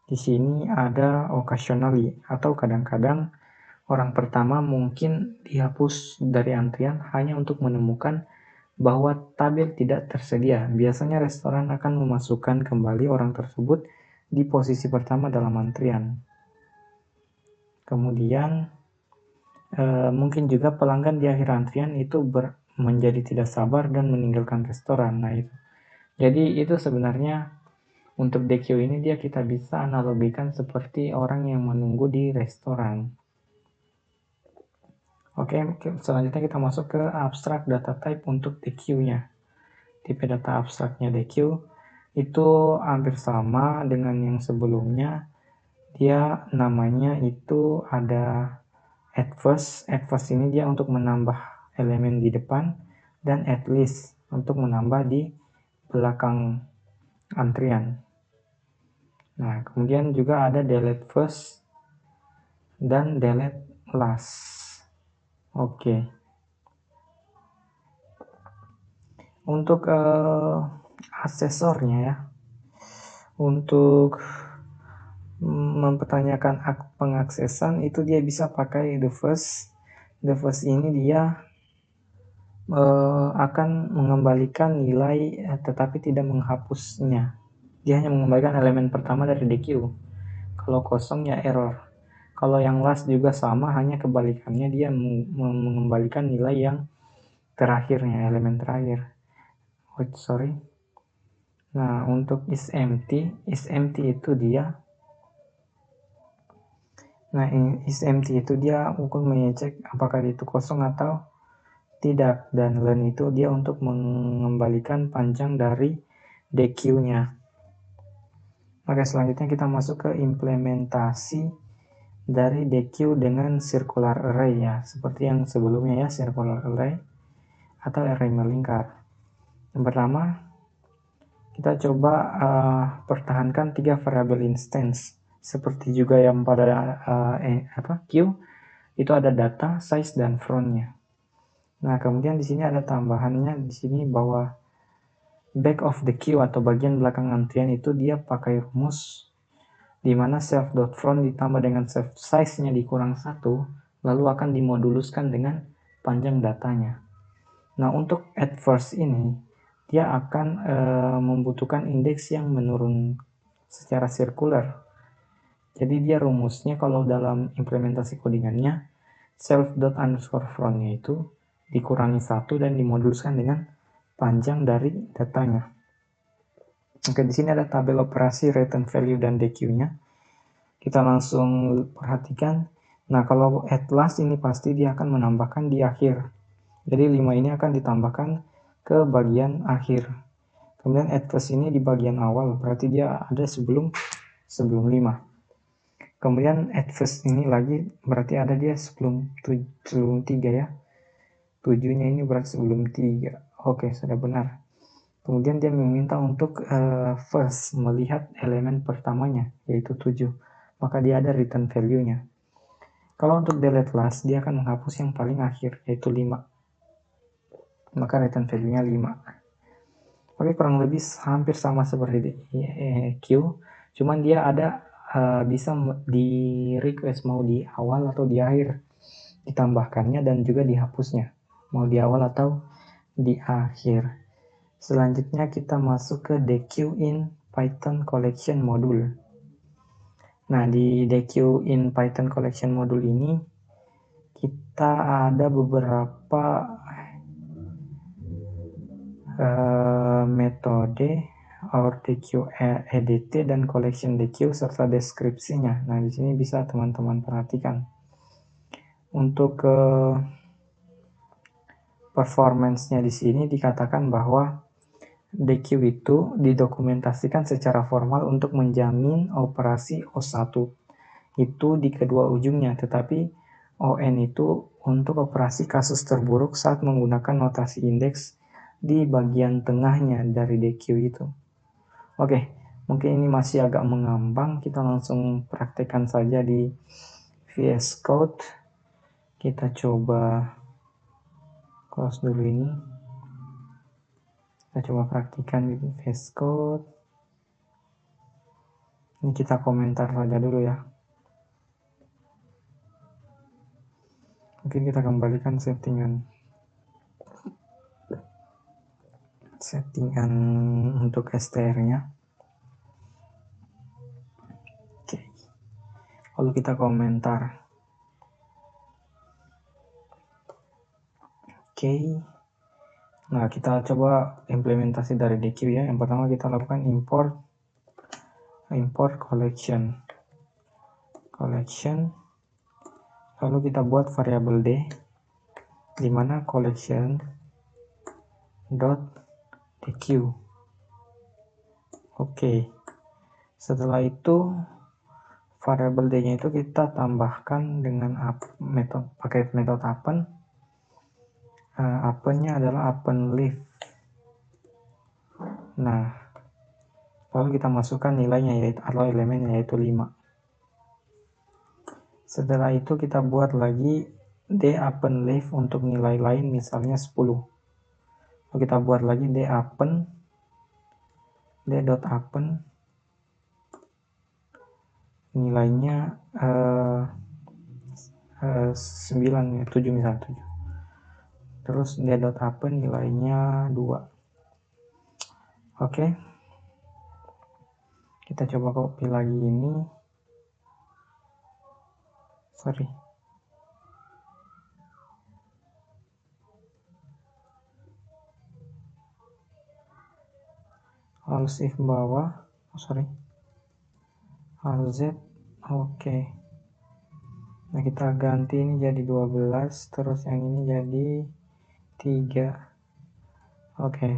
di sini ada occasionally atau kadang-kadang orang pertama mungkin dihapus dari antrian hanya untuk menemukan bahwa tabel tidak tersedia. Biasanya restoran akan memasukkan kembali orang tersebut di posisi pertama dalam antrian. Kemudian mungkin juga pelanggan di akhir antrian itu menjadi tidak sabar dan meninggalkan restoran. Nah, itu. Jadi itu sebenarnya untuk DQ ini kita bisa analogikan seperti orang yang menunggu di restoran. Oke, selanjutnya kita masuk ke abstract data type untuk DQ-nya. Tipe data abstraknya DQ itu hampir sama dengan yang sebelumnya. Dia namanya itu ada add first. Add first ini dia untuk menambah elemen di depan, dan add list untuk menambah di belakang antrian. Nah, kemudian juga ada delete first dan delete last. Oke. Untuk asesornya ya. Untuk mempertanyakan pengaksesan itu dia bisa pakai the first. The first ini dia akan mengembalikan nilai tetapi tidak menghapusnya. Dia hanya mengembalikan elemen pertama dari DQ. Kalau kosong ya error. Kalau yang last juga sama, hanya kebalikannya, dia mengembalikan nilai yang terakhirnya, elemen terakhir. Wait, sorry. Nah, untuk is empty itu dia untuk mengecek apakah itu kosong atau tidak, dan learn itu dia untuk mengembalikan panjang dari DQ-nya. Oke, selanjutnya kita masuk ke implementasi dari DQ dengan circular array ya, seperti yang sebelumnya ya, circular array atau array melingkar. Yang pertama, kita coba pertahankan 3 variabel instance, seperti juga yang pada Q itu ada data, size, dan frontnya. Nah, kemudian di sini ada tambahannya di sini bahwa back of the queue atau bagian belakang antrian itu dia pakai rumus di mana self.front ditambah dengan self size-nya dikurang 1, lalu akan dimoduluskan dengan panjang datanya. Nah, untuk at first ini dia akan membutuhkan indeks yang menurun secara sirkular. Jadi dia rumusnya kalau dalam implementasi codingannya self._front-nya itu dikurangi 1 dan dimoduluskan dengan panjang dari datanya. Oke, di sini ada tabel operasi return value dan DQ-nya. Kita langsung perhatikan. Nah, kalau at last ini pasti dia akan menambahkan di akhir. Jadi 5 ini akan ditambahkan ke bagian akhir. Kemudian at first ini di bagian awal, berarti dia ada sebelum 5. Kemudian at first ini lagi berarti ada dia sebelum 3 ya. 7-nya ini berarti sebelum 3. Oke, sudah benar. Kemudian dia meminta untuk first melihat elemen pertamanya, yaitu 7. Maka dia ada return value-nya. Kalau untuk delete last, dia akan menghapus yang paling akhir, yaitu 5. Maka return value-nya 5. Oke, kurang lebih hampir sama seperti Q. Cuman dia ada bisa di request mau di awal atau di akhir ditambahkannya dan juga dihapusnya. Mau di awal atau di akhir. Selanjutnya kita masuk ke DQ in Python collection module. Nah, di DQ in Python collection module ini kita ada beberapa metode our DQ EDT dan collection DQ serta deskripsinya. Nah, di sini bisa teman-teman perhatikan. Untuk performance-nya di sini dikatakan bahwa DQ itu didokumentasikan secara formal untuk menjamin operasi O1 itu di kedua ujungnya, tetapi ON itu untuk operasi kasus terburuk saat menggunakan notasi indeks di bagian tengahnya dari DQ itu. Oke, mungkin ini masih agak mengambang, kita langsung praktekkan saja di VS Code. Kita coba close dulu ini. Kita coba praktikan di VS Code. Ini kita komentar saja dulu ya. Mungkin kita kembalikan settingan untuk str-nya. Oke. Lalu kita komentar. Oke. Nah, kita coba implementasi dari DQ ya. Yang pertama kita lakukan import collection. Lalu kita buat variabel D di mana collection dot DQ. Oke. Setelah itu variabel D-nya itu kita tambahkan dengan pakai metode append. Append-nya adalah append leaf. Nah, lalu kita masukkan nilainya yaitu atau elemennya yaitu 5. Setelah itu kita buat lagi D append leaf untuk nilai lain misalnya 10. Lalu kita buat lagi D dot append nilainya 9 ya, 7 misalnya 7. Terus d.append nilainya 2. Oke. Kita coba copy lagi ini. Sorry. Alt Shift bawah. Alt Z. Oke. Nah, kita ganti ini jadi 12, terus yang ini jadi 3. Oke.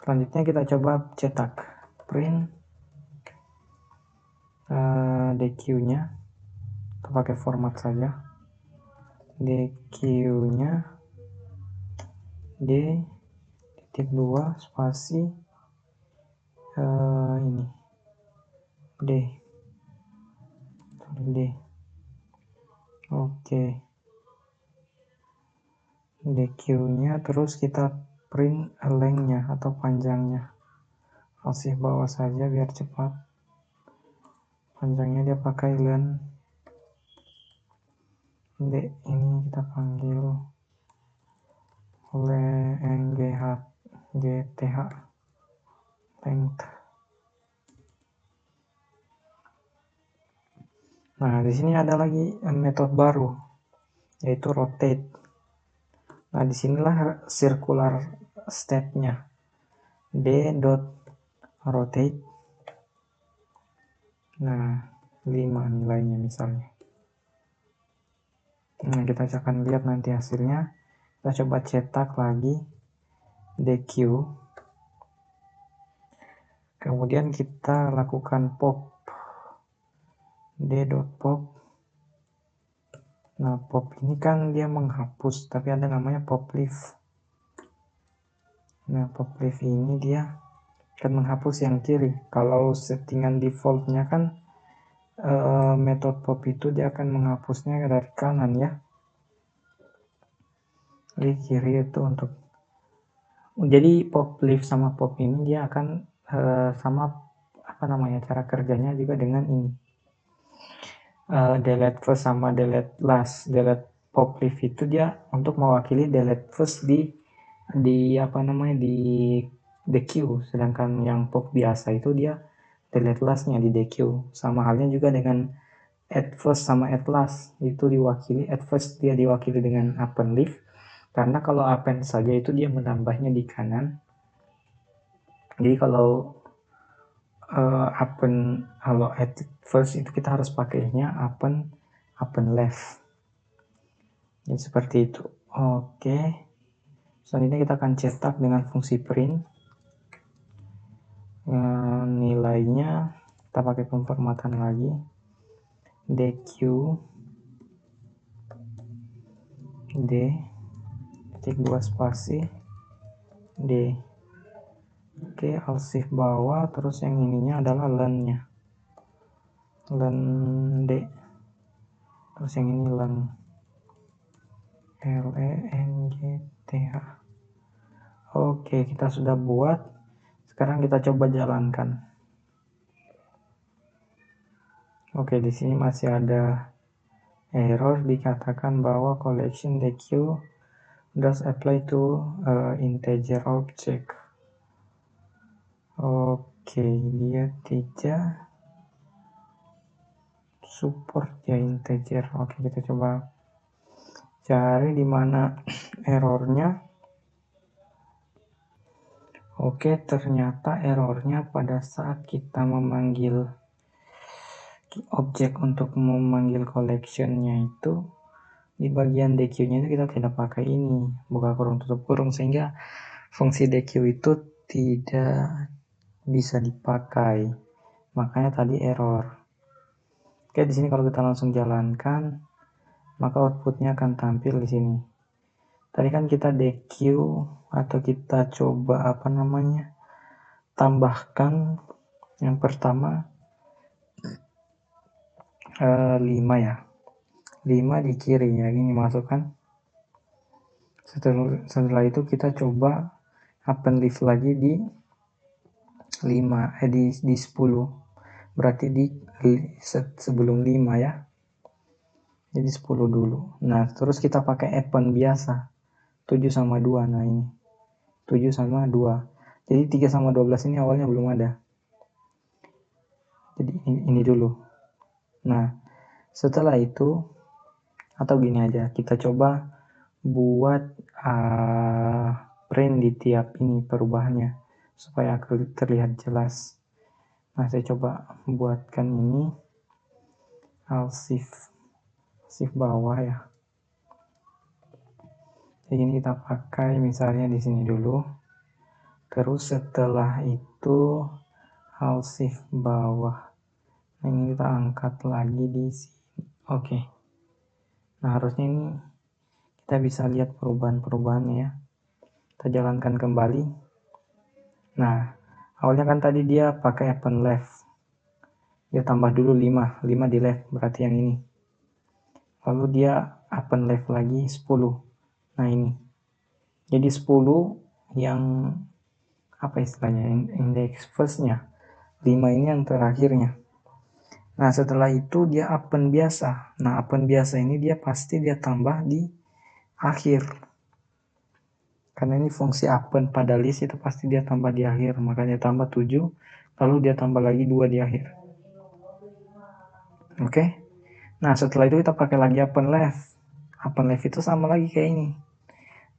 Selanjutnya kita coba cetak. Print DQ-nya. Kita pakai format saja. DQ-nya D.2 spasi ini D. Oke. DQ-nya terus kita print length-nya atau panjangnya. Masih bawah saja biar cepat. Panjangnya dia pakai len D, ini kita panggil GTH length. Nah, di sini ada lagi metode baru yaitu rotate. Nah, disinilah circular step-nya. D.rotate. Nah, 5 nilainya misalnya. Nah, kita akan lihat nanti hasilnya. Kita coba cetak lagi DQ. Kemudian kita lakukan pop. D.pop. Nah, pop ini kan dia menghapus, tapi ada namanya pop lift. Nah, pop lift ini dia akan menghapus yang kiri. Kalau settingan defaultnya kan metode pop itu dia akan menghapusnya dari kanan ya. Di kiri itu untuk. Jadi pop lift sama pop ini dia akan sama cara kerjanya juga dengan ini. Delete first sama delete last. Delete pop lift itu dia untuk mewakili delete first di DQ, sedangkan yang pop biasa itu dia delete lastnya di DQ. Sama halnya juga dengan add first sama add last, itu diwakili add first dia diwakili dengan append lift, karena kalau append saja itu dia menambahnya di kanan. Jadi kalau kalau add first itu kita harus pakainya append left. Jadi seperti itu. Oke. Selanjutnya kita akan cetak dengan fungsi print. Nilainya kita pakai pemformatan lagi. DQ D.2 spasi D. Oke, Alt Shift bawah, terus yang ininya adalah len-nya. Len D. Terus yang ini len LENGTH. Oke, kita sudah buat. Sekarang kita coba jalankan. Oke, di sini masih ada error, dikatakan bahwa collection DQ does apply to integer object. Oke, dia tidak support ya integer. Oke, kita coba cari di mana errornya. Oke, ternyata errornya pada saat kita memanggil objek untuk memanggil collectionnya itu di bagian DQ-nya itu kita tidak pakai ini, buka kurung tutup kurung, sehingga fungsi DQ itu tidak bisa dipakai. Makanya tadi error. Oke, di sini kalau kita langsung jalankan, maka outputnya akan tampil di sini. Tadi kan kita DQ atau kita coba tambahkan yang pertama 5 ya. 5 di kiri ya, ini masukkan. Setelah itu kita coba append lift lagi di 5 di 10. Berarti di sebelum 5 ya. Jadi 10 dulu. Nah, terus kita pakai append biasa. 7 sama 2. Nah, ini. 7 sama 2. Jadi 3 sama 12 ini awalnya belum ada. Jadi ini dulu. Nah, setelah itu, atau gini aja, kita coba buat print di tiap ini perubahannya supaya terlihat jelas. Nah, saya coba buatkan ini shift bawah ya. Jadi ini kita pakai misalnya di sini dulu. Terus setelah itu shift bawah. Nah, ini kita angkat lagi di sini. Oke. Nah, harusnya ini kita bisa lihat perubahan-perubahannya ya. Kita jalankan kembali. Nah, awalnya kan tadi dia pakai append left. Dia tambah dulu 5 di left, berarti yang ini. Lalu dia append left lagi 10. Nah, ini. Jadi 10 yang apa istilahnya, index first-nya. 5 ini yang terakhirnya. Nah, setelah itu dia append biasa. Nah, append biasa ini dia pasti dia tambah di akhir. Karena ini fungsi append pada list itu pasti dia tambah di akhir. Makanya tambah 7, lalu dia tambah lagi 2 di akhir. Oke. Nah, setelah itu kita pakai lagi append left. Append left itu sama lagi kayak ini.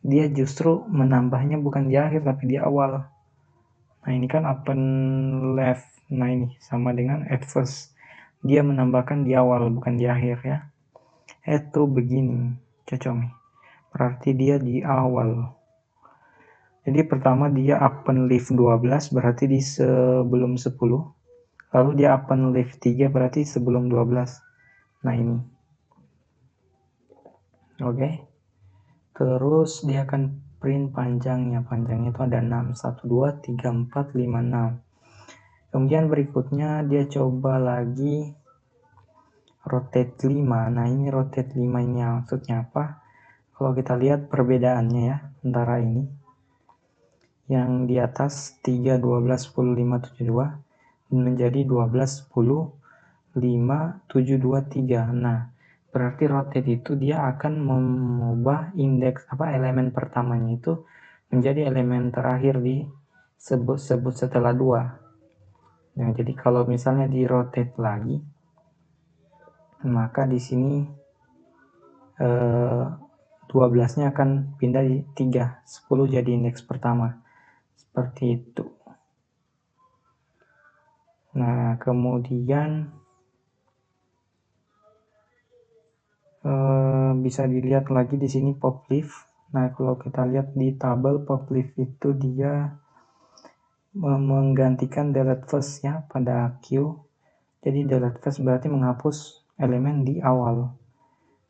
Dia justru menambahnya bukan di akhir tapi di awal. Nah, ini kan append left. Nah, ini sama dengan add first. Dia menambahkan di awal bukan di akhir ya. Itu begini, cocok nih. Berarti dia di awal. Jadi pertama dia append left 12 berarti di sebelum 10. Lalu dia append left 3 berarti sebelum 12. Nah, ini. Oke. Terus dia akan print panjangnya. Panjangnya itu ada 6. 1, 2, 3, 4, 5, 6. Kemudian berikutnya dia coba lagi rotate 5. Nah, ini rotate 5 ini maksudnya apa? Kalau kita lihat perbedaannya ya antara ini. Yang di atas 3, 12, 10, 5, 7, 2 menjadi 12, 10, 5, 7, 2, 3. Nah, berarti rotate itu dia akan mengubah indeks elemen pertamanya itu menjadi elemen terakhir di sebut setelah 2. Nah, jadi kalau misalnya di rotate lagi, maka di sini 12-nya akan pindah di 3, 10 jadi indeks pertama. Seperti itu. Nah, kemudian bisa dilihat lagi di sini pop lift. Nah, kalau kita lihat di tabel pop lift itu dia menggantikan delete first ya pada Q. Jadi delete first berarti menghapus elemen di awal.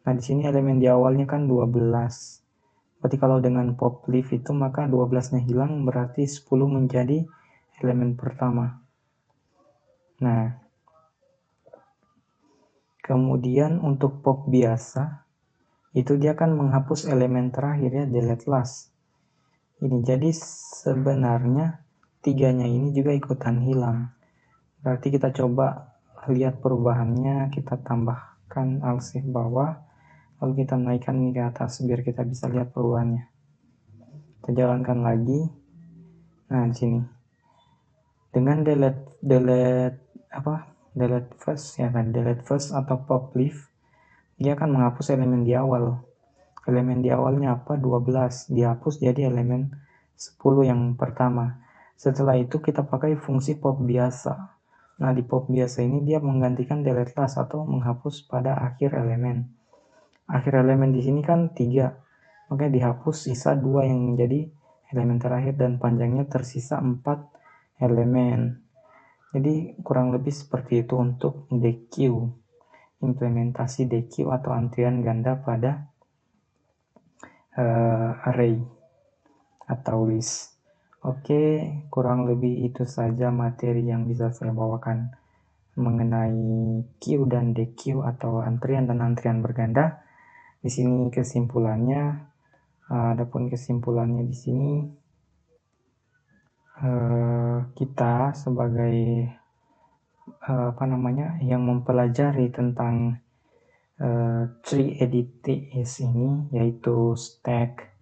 Nah, di sini elemen di awalnya kan 12. Berarti kalau dengan pop lift itu maka 12-nya hilang berarti 10 menjadi elemen pertama. Nah, kemudian untuk pop biasa itu dia akan menghapus elemen terakhir ya, delete last. Ini jadi sebenarnya 3-nya ini juga ikutan hilang. Berarti kita coba lihat perubahannya, kita tambahkan shift bawah, lalu kita naikkan ini ke atas biar kita bisa lihat perubahannya. Kita jalankan lagi. Nah, di sini dengan delete first ya kan, delete first atau pop lift, dia akan menghapus elemen di awal. Elemen di awalnya apa? 12. Dihapus jadi elemen 10 yang pertama. Setelah itu kita pakai fungsi pop biasa. Nah, di pop biasa ini dia menggantikan delete last atau menghapus pada akhir elemen. Akhir elemen di sini kan 3. Makanya dihapus, sisa 2 yang menjadi elemen terakhir dan panjangnya tersisa 4 elemen. Jadi kurang lebih seperti itu untuk DQ. Implementasi DQ atau antrian ganda pada array atau list. Oke, kurang lebih itu saja materi yang bisa saya bawakan mengenai Q dan DQ atau antrian dan antrian berganda. Di sini kesimpulannya, adapun kesimpulannya di sini kita sebagai yang mempelajari tentang tree edits ini, yaitu stack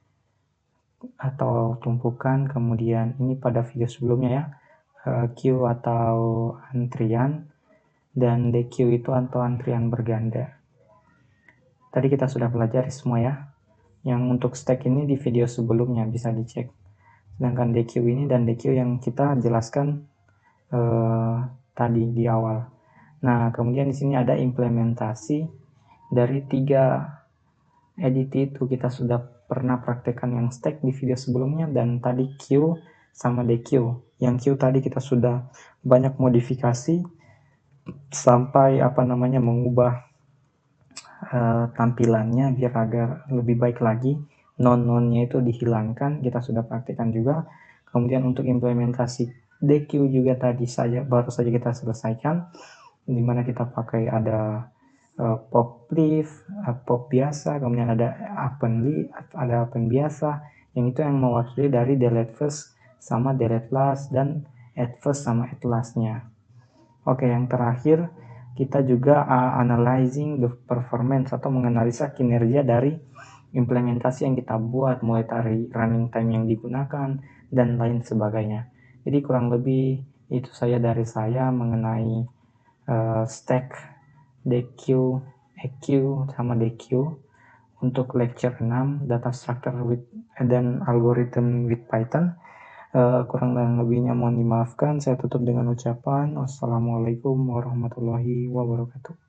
atau tumpukan, kemudian ini pada video sebelumnya ya, queue atau antrian, dan dequeue itu atau antrian berganda. Tadi kita sudah pelajari semua ya. Yang untuk stack ini di video sebelumnya bisa dicek. Sedangkan dequeue ini dan dequeue yang kita jelaskan tadi di awal. Nah, kemudian di sini ada implementasi dari 3 edit itu. Kita sudah pernah praktekkan yang stack di video sebelumnya, dan tadi queue sama dequeue. Yang queue tadi kita sudah banyak modifikasi sampai mengubah tampilannya biar agar lebih baik lagi. Non-nonnya itu dihilangkan, kita sudah praktekkan juga. Kemudian untuk implementasi dequeue juga tadi baru saja kita selesaikan, dimana kita pakai ada pop lift, pop biasa, kemudian ada append biasa, yang itu yang mewakili dari delete first sama delete last, dan add first sama add lastnya. Oke, yang terakhir kita juga analyzing the performance atau menganalisa kinerja dari implementasi yang kita buat, mulai dari running time yang digunakan dan lain sebagainya. Jadi kurang lebih itu saja dari saya mengenai stack, dequeue, EQ sama dequeue untuk lecture 6 data structure dan algorithm with Python. Kurang dan lebihnya mohon dimaafkan. Saya tutup dengan ucapan wassalamualaikum warahmatullahi wabarakatuh.